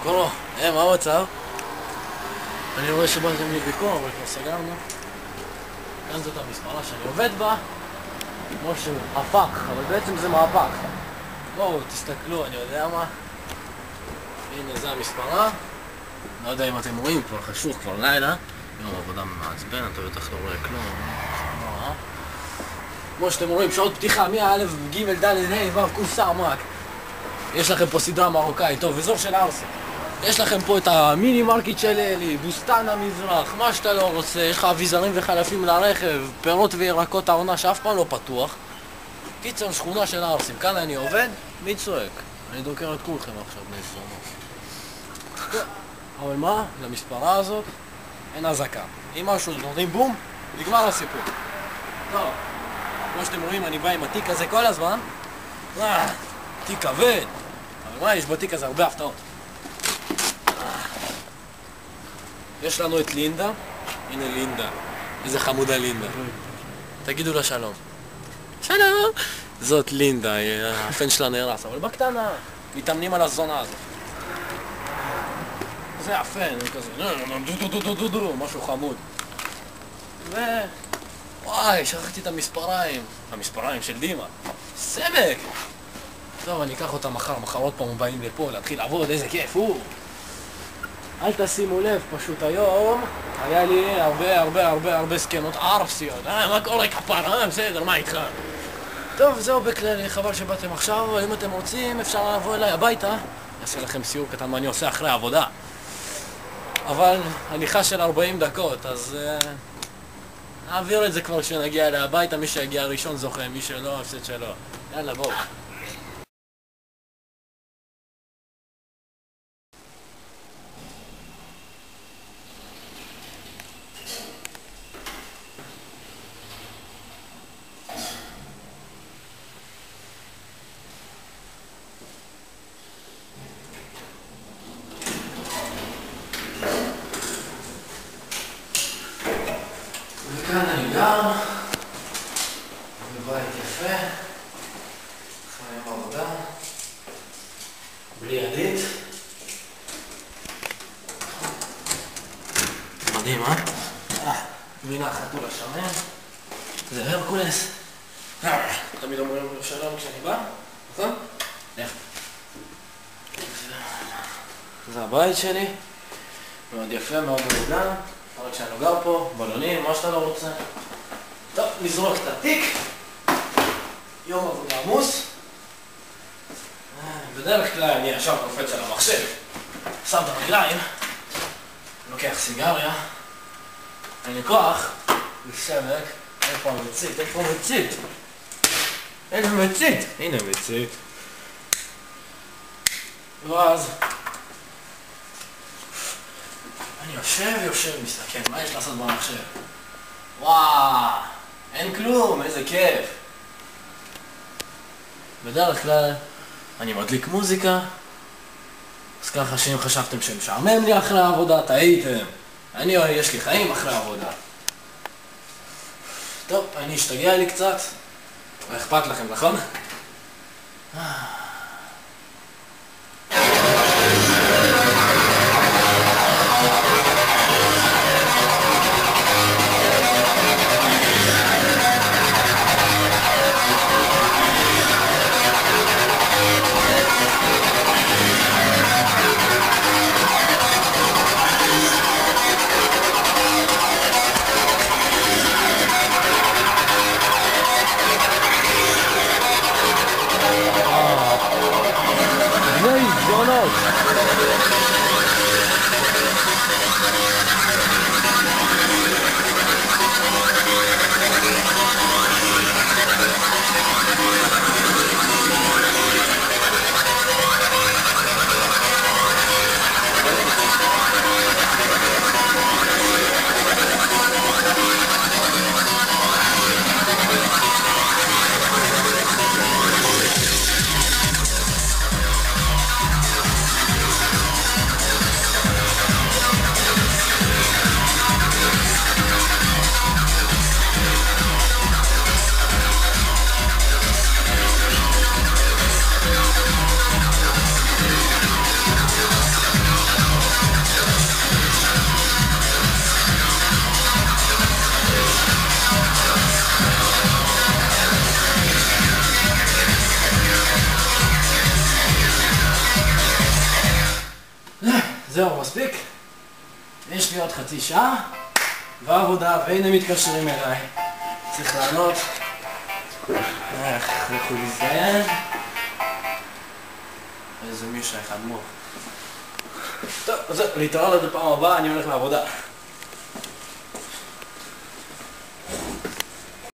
קורו, מה המצב? אני רואה שבאתם לי ביקור, אבל כבר סגרנו. כאן זאת המספרה שאני עובד בה. כמו שהוא הפך, אבל בעצם זה מהפך. בואו, תסתכלו, אני יודע מה. הנה, זה המספרה. לא יודע אם אתם רואים, כבר חשוך, כבר לילה. יום עבודה מעצבן, אתה בטח לא רואה כלום. כמו שאתם רואים, שעות פתיחה, מ-א', ג', ד', ה', ו', ק', ס', מ'. יש לכם פה סדרה מרוקאית, טוב, אזור של ארסי. יש לכם פה את המיני מרקט של אלי, בוסתן המזרח, מה שאתה לא רוצה, יש לך אביזרים וחלפים לרכב, פירות וירקות העונה שאף פעם לא פתוח. קיצר, שכונה של ארסים, כאן אני עובד, מי צועק? אני דוקר את כולכם עכשיו באזור. אבל מה? למספרה הזאת אין הזקה. אם משהו נותנים בום, נגמר הסיפור. טוב, כמו שאתם רואים, אני בא עם התיק הזה כל הזמן. תיק כבד. אבל מה, יש בתיק הזה הרבה הפתעות. יש לנו את לינדה. הנה לינדה. איזה חמודה לינדה. תגידו לה שלום. שלום. זאת לינדה, הפן שלה נהרס, אבל בקטנה. מתאמנים על הזונה הזאת. זה הפן, כזה, משהו חמוד. וואי, שכחתי את המספריים. המספריים של דימה. סמק! טוב, אני אקח אותה מחר עוד פעם באים לפה, להתחיל לעבוד, איזה כיף, אל תשימו לב, פשוט היום היה לי הרבה סקנות ערסיות. מה קורה כפר? בסדר, מה איתך? טוב, זהו בכללי, חבל שבאתם עכשיו, אבל אם אתם רוצים אפשר לבוא אליי הביתה. אעשה לכם סיור קטן מה אני עושה אחרי העבודה. אבל הליכה של 40 דקות, אז נעביר את זה כבר כשנגיע אליי הביתה, מי שיגיע ראשון זוכה, מי שלא, הפסד שלו. יאללה, בואו. וכאן אני גר, בבית יפה, אחרי יום עבודה, בלי ידית. מדהים, מינה חתול השמן, זה הרקולס. תמיד אומרים לו שלום כשאני בא, נכון? לך. זה הבית שלי, מאוד יפה, מאוד מאורגן. רק שאני לא גר פה, בלונים, מה שאתה לא רוצה. טוב, נזרוק את התיק. יום עבודה עמוס. בדרך כלל אני ישר קופץ על המחשב. שם את הרגליים. לוקח סיגריה. אין לי כוח. וסמק. איפה המצית? איפה המצית? איפה המצית? הנה המצית. ואז אני יושב, מסתכל, מה יש לעשות במחשב? וואו, אין כלום, איזה כיף. בדרך כלל אני מדליק מוזיקה, אז ככה שאם חשבתם שמשעמם לי אחרי העבודה, טעיתם. יש לי חיים אחרי העבודה. טוב, אני אשתגע לי קצת, לא אכפת לכם, נכון? מספיק? יש לי עוד חצי שעה ועבודה, והנה מתקשרים אליי. צריך לענות. לכו להזדיין. איזה מישה אחד מוח. טוב, אז להתראות עד הפעם הבאה, אני הולך לעבודה.